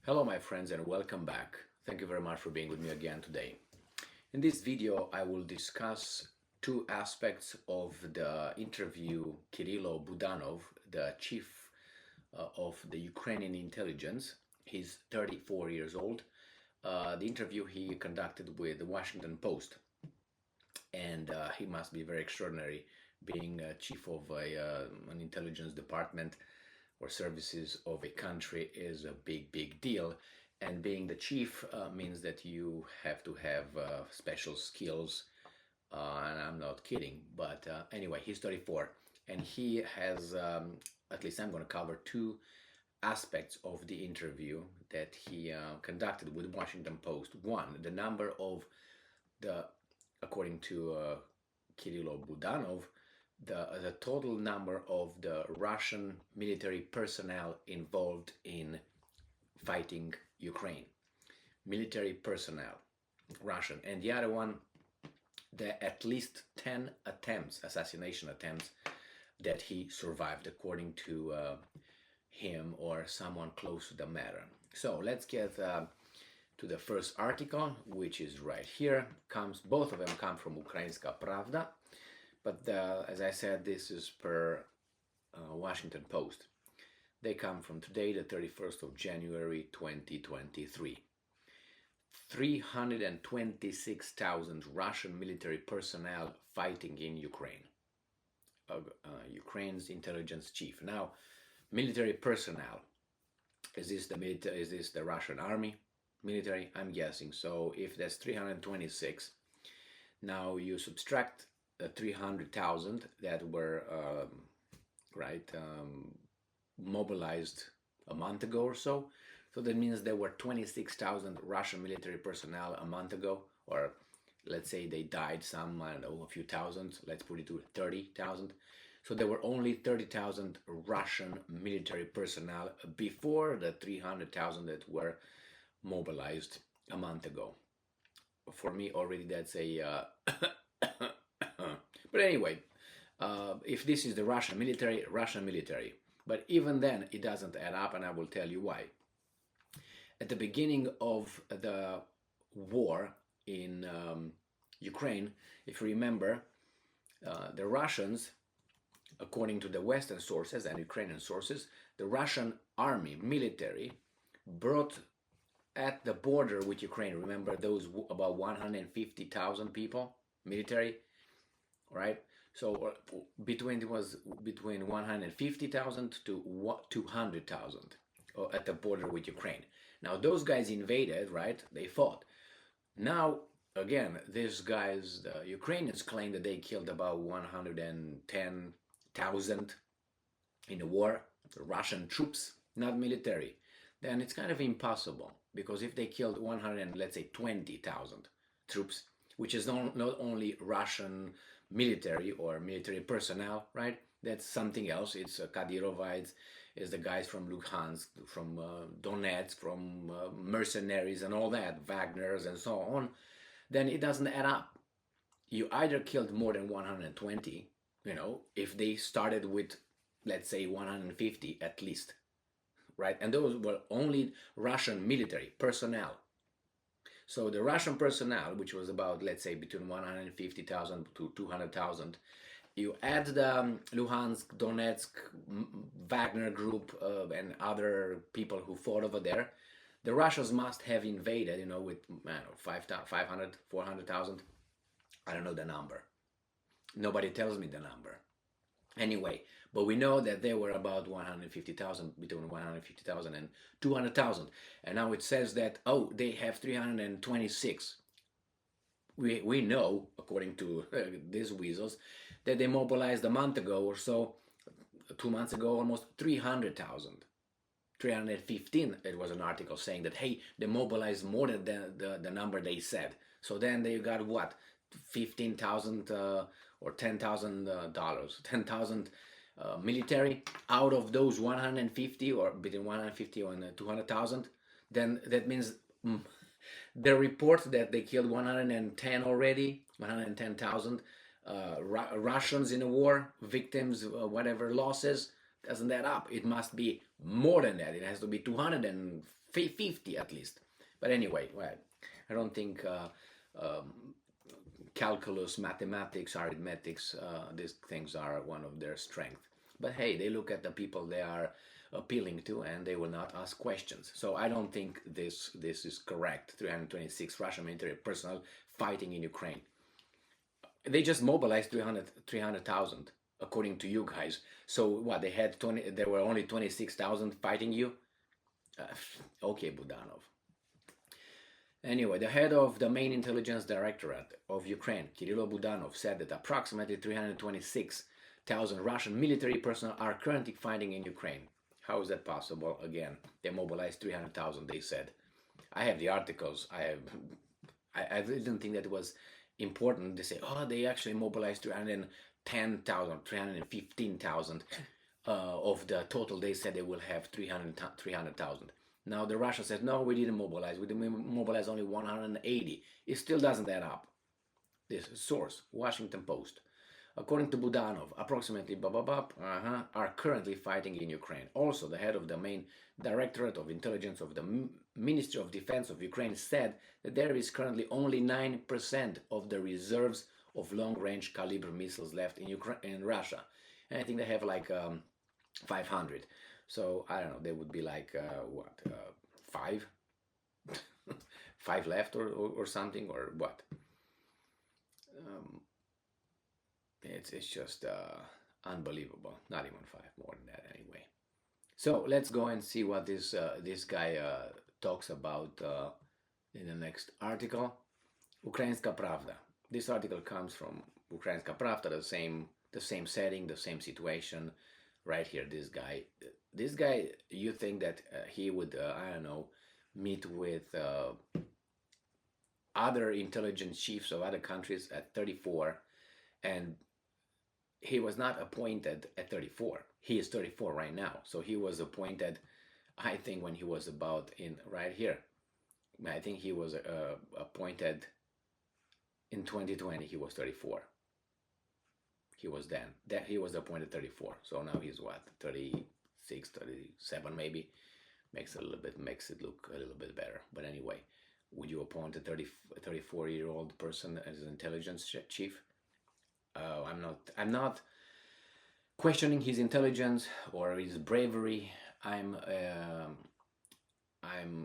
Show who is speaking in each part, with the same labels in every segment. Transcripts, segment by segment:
Speaker 1: Hello my friends and welcome back. Thank you very much for being with me again today. In this video I will discuss two aspects of the interview Kirilo Budanov, the chief of the Ukrainian intelligence. He's 34 years old. The interview he conducted with the Washington Post, and he must be very extraordinary being chief of an intelligence department or services of a country is a big deal, and being the chief means that you have to have special skills, and I'm not kidding. But anyway, he's 34 and he has at least I'm going to cover two aspects of the interview that he conducted with Washington Post. One, the number of the, according to Kirilo Budanov, the total number of the Russian military personnel involved in fighting Ukraine. Military personnel, Russian. And the other one, the at least 10 attempts, assassination attempts, that he survived, according to him or someone close to the matter. So let's get to the first article, which is right here. Both of them come from Ukrainska Pravda. But as I said, this is per Washington Post. They come from today, the 31st of January 2023. 326,000 Russian military personnel fighting in Ukraine. Ukraine's intelligence chief. Now, military personnel. Is this the Russian army? Military? I'm guessing. So if there's 326, now you subtract 300,000 that were mobilized a month ago or so. So that means there were 26,000 Russian military personnel a month ago, or let's say they died, some, I don't know, a few thousand, let's put it to 30,000. So there were only 30,000 Russian military personnel before the 300,000 that were mobilized a month ago. For me, already that's a but anyway, if this is the Russian military, but even then it doesn't add up, and I will tell you why. At the beginning of the war in Ukraine, if you remember, the Russians, according to the Western sources and Ukrainian sources, the Russian army, military, brought at the border with Ukraine, remember those about 150,000 people, military, right? So it was between 150,000 to 200,000 at the border with Ukraine. Now those guys invaded, right? They fought. Now again, these guys, the Ukrainians, claim that they killed about 110,000 in the war, Russian troops, not military. Then it's kind of impossible, because if they killed 20,000 troops, which is not only Russian military or military personnel, right? That's something else. It's Kadyrovites, it's the guys from Luhansk, from Donetsk, from mercenaries and all that, Wagners and so on. Then it doesn't add up. You either killed more than 120, if they started with, let's say, 150 at least, right? And those were only Russian military personnel. So the Russian personnel, which was about, let's say, between 150,000 to 200,000, you add the Luhansk, Donetsk, Wagner group, and other people who fought over there, the Russians must have invaded, with 500, 400,000. I don't know the number. Nobody tells me the number. Anyway, but we know that there were about 150,000, between 150,000 and 200,000. And now it says that, oh, they have 326. We know, according to these weasels, that they mobilized a month ago or so, 2 months ago, almost 300,000. 315, it was an article saying that, hey, they mobilized more than the number they said. So then they got what? 15,000 or $10,000, 10,000 military out of those 150, or between 150 and 200,000. Then that means the report that they killed 110 already, 110,000 Russians in the war, victims, whatever losses, doesn't add up. It must be more than that. It has to be 250 at least. But anyway, well, I don't think calculus, mathematics, arithmetics, these things are one of their strengths. But hey, they look at the people they are appealing to, and they will not ask questions. So I don't think this is correct. 326 Russian military personnel fighting in Ukraine. They just mobilized 300,000 according to you guys. So what, they had 20, there were only 26,000 fighting you? Okay, Budanov. Anyway, the head of the main intelligence directorate of Ukraine, Kirill Budanov, said that approximately 326,000 Russian military personnel are currently fighting in Ukraine. How is that possible? Again, they mobilized 300,000, they said. I have the articles. I didn't think that it was important. They say, oh, they actually mobilized 310,000, 315,000 of the total. They said they will have 300,000. Now the Russia says, no, we didn't mobilize. We didn't mobilize only 180. It still doesn't add up. This source, Washington Post. According to Budanov, approximately are currently fighting in Ukraine. Also, the head of the main Directorate of Intelligence of the Ministry of Defense of Ukraine said that there is currently only 9% of the reserves of long-range caliber missiles left in Ukraine and Russia. And I think they have like 500. So I don't know, they would be like five, five left or something, or what? It's just unbelievable. Not even five, more than that anyway. So let's go and see what this guy talks about in the next article. Ukrainska Pravda. This article comes from Ukrainska Pravda, the same setting, the same situation. Right here, this guy, you think that he would, I don't know, meet with other intelligence chiefs of other countries at 34, and he was not appointed at 34. He is 34 right now. So he was appointed, I think, when he was about right here. I think he was appointed in 2020. He was 34. He was then. He was appointed 34. So now he's what, 36, 37 maybe. Makes it look a little bit better. But anyway, would you appoint a 34-year-old person as an intelligence chief? I'm not questioning his intelligence or his bravery. I'm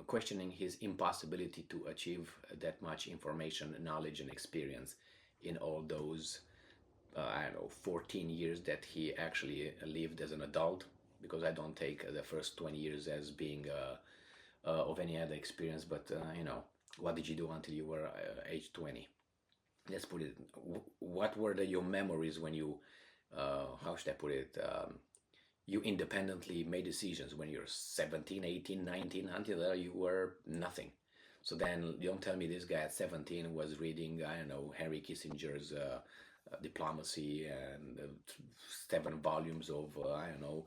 Speaker 1: questioning his impossibility to achieve that much information, knowledge, and experience in all those 14 years that he actually lived as an adult. Because I don't take the first 20 years as being of any other experience. But what did you do until you were age 20? Let's put it, what were your memories when you, how should I put it, you independently made decisions when you're 17, 18, 19, until you were nothing. So then don't tell me this guy at 17 was reading, I don't know, Henry Kissinger's Diplomacy and 7 volumes of, I don't know,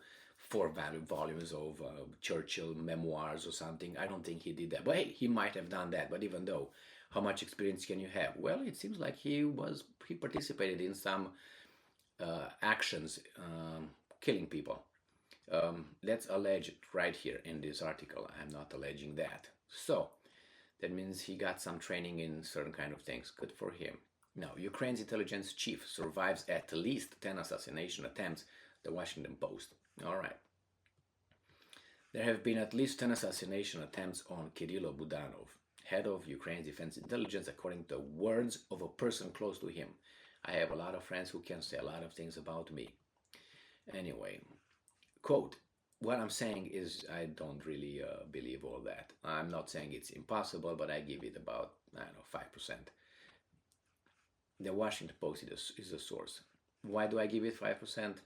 Speaker 1: 4 volumes of Churchill memoirs or something. I don't think he did that. But hey, he might have done that. But even though, how much experience can you have? Well, it seems like he participated in some actions killing people. Let's allege it right here in this article. I'm not alleging that. So that means he got some training in certain kind of things. Good for him. Now, Ukraine's intelligence chief survives at least 10 assassination attempts, the Washington Post. All right. There have been at least 10 assassination attempts on Kirill Budanov, head of Ukraine's defense intelligence, according to the words of a person close to him. I have a lot of friends who can say a lot of things about me. Anyway, quote, what I'm saying is I don't really believe all that. I'm not saying it's impossible, but I give it about, 5%. The Washington Post is a source. Why do I give it 5%?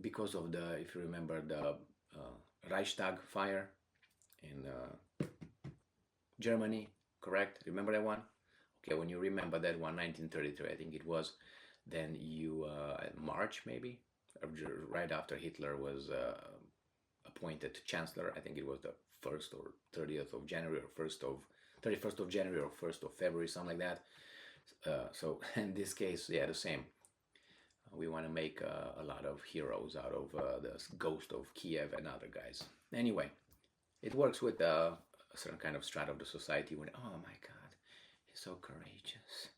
Speaker 1: Because of if you remember, the Reichstag fire in Germany, correct? Remember that one? Okay, when you remember that one, 1933, I think it was, then you, March maybe, right after Hitler was appointed Chancellor, I think it was the 1st or 30th of January or 31st of January or 1st of February, something like that. So in this case, yeah, the same. We want to make a lot of heroes out of the ghost of Kiev and other guys. Anyway, it works with a certain kind of strata of the society when, oh my God, he's so courageous.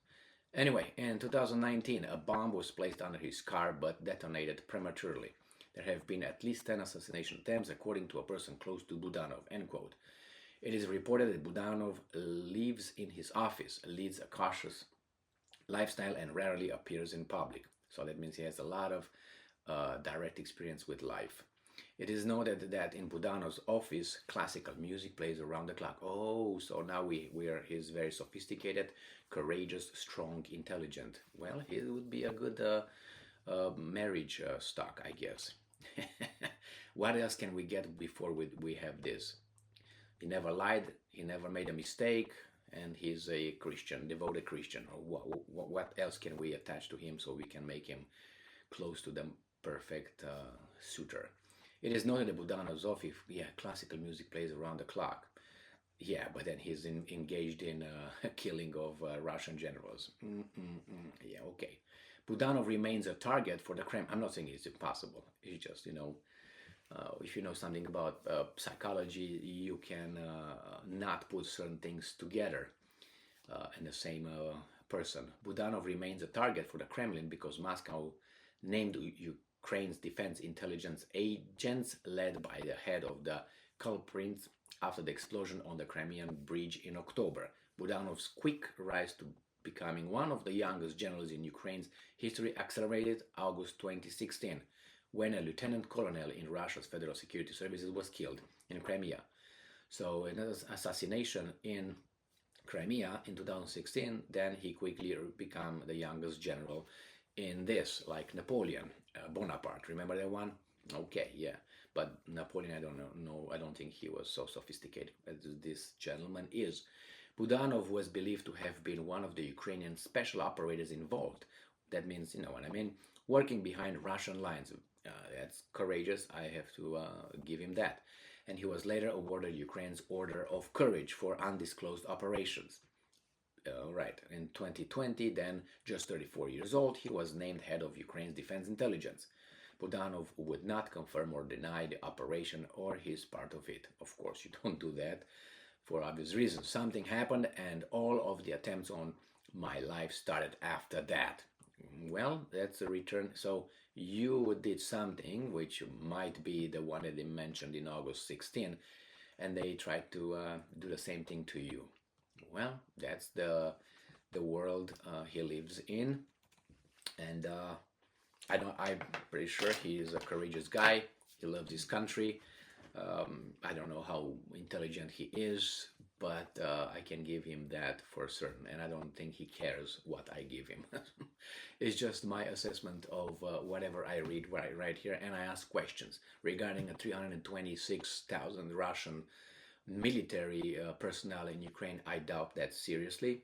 Speaker 1: Anyway, in 2019, a bomb was placed under his car but detonated prematurely. There have been at least 10 assassination attempts, according to a person close to Budanov, end quote. It is reported that Budanov lives in his office, leads a cautious lifestyle, and rarely appears in public. So that means he has a lot of direct experience with life. It is noted that in Budanov's office, classical music plays around the clock. Oh, so now he's very sophisticated, courageous, strong, intelligent. Well, he would be a good marriage stock, I guess. What else can we get before we have this? He never lied, he never made a mistake, and he's a Christian, devoted Christian. Or what else can we attach to him so we can make him close to the perfect suitor? It is noted that Budanov's office, classical music plays around the clock. Yeah, but then he's engaged in killing of Russian generals. Yeah, okay. Budanov remains a target for the Kremlin. I'm not saying it's impossible. It's just, if you know something about psychology, you can not put certain things together in the same person. Budanov remains a target for the Kremlin because Moscow named Ukraine's defense intelligence agents led by the head of the culprits after the explosion on the Crimean Bridge in October. Budanov's quick rise to becoming one of the youngest generals in Ukraine's history accelerated August 2016, when a lieutenant colonel in Russia's Federal Security Services was killed in Crimea. So in an assassination in Crimea in 2016, then he quickly became the youngest general in this, like Napoleon Bonaparte. Remember that one? Okay, yeah. But Napoleon, I don't know. I don't think he was so sophisticated as this gentleman is. Budanov was believed to have been one of the Ukrainian special operators involved. That means, you know what I mean, working behind Russian lines. That's courageous. I have to give him that. And he was later awarded Ukraine's Order of Courage for undisclosed operations. Right, in 2020, then just 34 years old, he was named head of Ukraine's defense intelligence. Budanov would not confirm or deny the operation or his part of it. Of course, you don't do that for obvious reasons. Something happened and all of the attempts on my life started after that. Well, that's a return. So you did something which might be the one that they mentioned in August 16, and they tried to do the same thing to you. Well, that's the world he lives in, and I'm pretty sure he is a courageous guy. He loves his country. I don't know how intelligent he is, but I can give him that for certain, and I don't think he cares what I give him. It's just my assessment of whatever I read right here, and I ask questions regarding a 326,000 Russian military personnel in Ukraine. I doubt that seriously.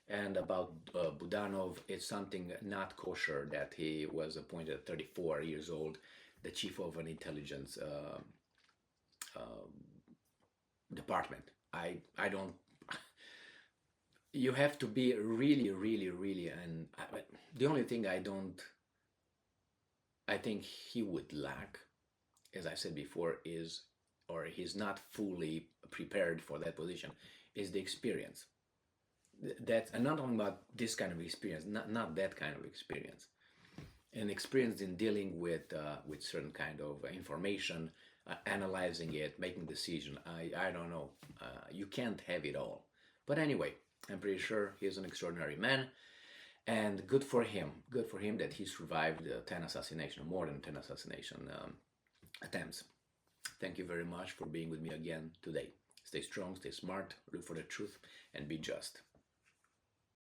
Speaker 1: And about Budanov, it's something not kosher that he was appointed at 34 years old, the chief of an intelligence department. I don't. You have to be really, and the only thing I think he would lack, as I said before, is, or he's not fully prepared for that position, is the experience. That's, and not talking about this kind of experience, not that kind of experience, an experience in dealing with certain kind of information, analyzing it, making decision. I don't know. You can't have it all. But anyway, I'm pretty sure he's an extraordinary man, and good for him. Good for him that he survived 10 assassination, more than 10 assassination attempts. Thank you very much for being with me again today. Stay strong, stay smart, look for the truth, and be just.